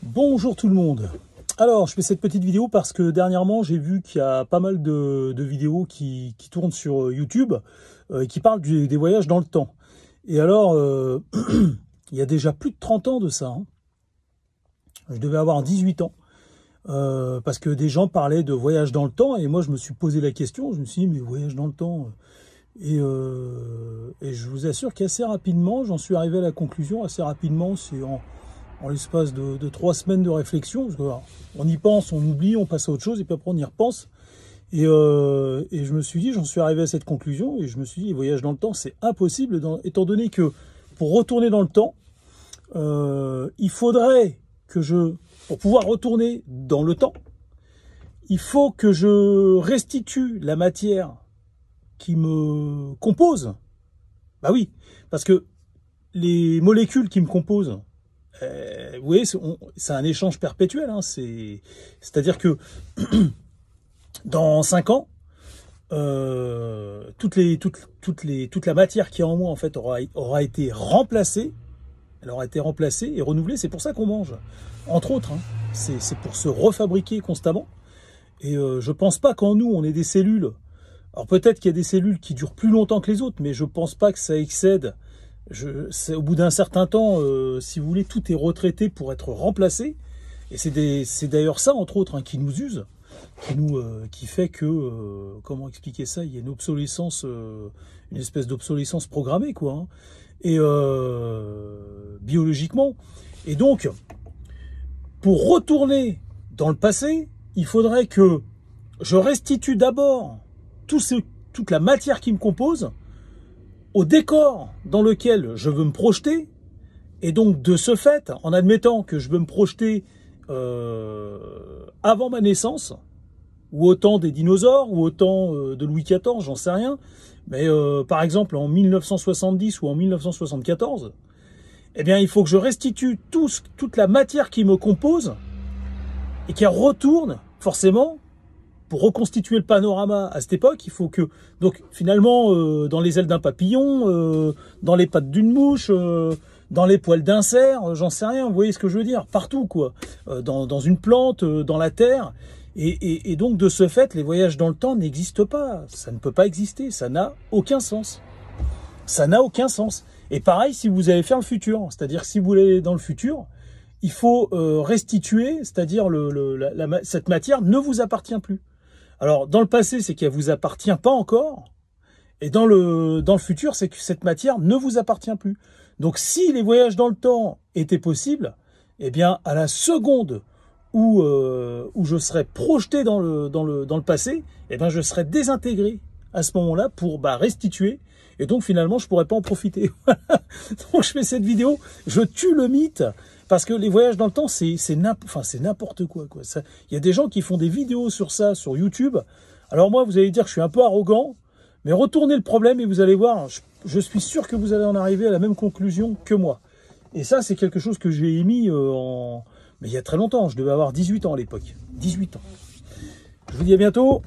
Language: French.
Bonjour tout le monde. Alors, je fais cette petite vidéo parce que dernièrement, j'ai vu qu'il y a pas mal de vidéos qui tournent sur YouTube et qui parlent des voyages dans le temps. Et alors, il y a déjà plus de 30 ans de ça. Hein. Je devais avoir 18 ans. Parce que des gens parlaient de voyage dans le temps et moi, je me suis posé la question. Je me suis dit, mais voyage dans le temps et je vous assure qu'assez rapidement, j'en suis arrivé à la conclusion. Assez rapidement, c'est en l'espace de 3 semaines de réflexion, parce que, alors, on y pense, on oublie, on passe à autre chose, et puis après on y repense. Et je me suis dit, j'en suis arrivé à cette conclusion, et je me suis dit, les voyages dans le temps, c'est impossible, étant donné que pour retourner dans le temps, il faudrait que pour pouvoir retourner dans le temps, il faut que je restitue la matière qui me compose. Bah oui, parce que les molécules qui me composent, vous voyez, c'est un échange perpétuel. Hein, c'est-à-dire que dans 5 ans, toute la matière qui est en moi en fait aura été remplacée. Elle aura été remplacée et renouvelée. C'est pour ça qu'on mange, entre autres. Hein, c'est pour se refabriquer constamment. Et je pense pas qu'en nous on ait des cellules. Alors peut-être qu'il y a des cellules qui durent plus longtemps que les autres, mais je pense pas que ça excède. Au bout d'un certain temps, si vous voulez, tout est retraité pour être remplacé. Et c'est d'ailleurs ça, entre autres, hein, qui nous use, qui fait que, comment expliquer ça, il y a une obsolescence, une espèce d'obsolescence programmée, quoi. Hein, et biologiquement. Et donc, pour retourner dans le passé, il faudrait que je restitue d'abord toute la matière qui me compose au décor dans lequel je veux me projeter, et donc de ce fait, en admettant que je veux me projeter avant ma naissance, ou au temps des dinosaures, ou au temps de Louis XIV, j'en sais rien, mais par exemple en 1970 ou en 1974, eh bien il faut que je restitue toute la matière qui me compose, et qui retourne forcément. Pour reconstituer le panorama à cette époque, il faut que, donc finalement, dans les ailes d'un papillon, dans les pattes d'une mouche, dans les poils d'un cerf, j'en sais rien, vous voyez ce que je veux dire, partout quoi, dans une plante, dans la terre, et donc de ce fait, les voyages dans le temps n'existent pas, ça ne peut pas exister, ça n'a aucun sens, ça n'a aucun sens. Et pareil si vous allez faire le futur, c'est-à-dire si vous voulez aller dans le futur, il faut restituer, c'est-à-dire cette matière ne vous appartient plus. Alors, dans le passé, c'est qu'elle vous appartient pas encore. Et dans le futur, c'est que cette matière ne vous appartient plus. Donc, si les voyages dans le temps étaient possibles, eh bien, à la seconde où je serais projeté dans le passé, eh bien, je serais désintégré à ce moment-là pour restituer. Et donc, finalement, je pourrais pas en profiter. Donc, je fais cette vidéo, je tue le mythe. Parce que les voyages dans le temps, c'est n'importe quoi. Il y a des gens qui font des vidéos sur ça, sur YouTube. Alors moi, vous allez dire que je suis un peu arrogant, mais retournez le problème et vous allez voir, je suis sûr que vous allez en arriver à la même conclusion que moi. Et ça, c'est quelque chose que j'ai émis mais il y a très longtemps. Je devais avoir 18 ans à l'époque. 18 ans. Je vous dis à bientôt.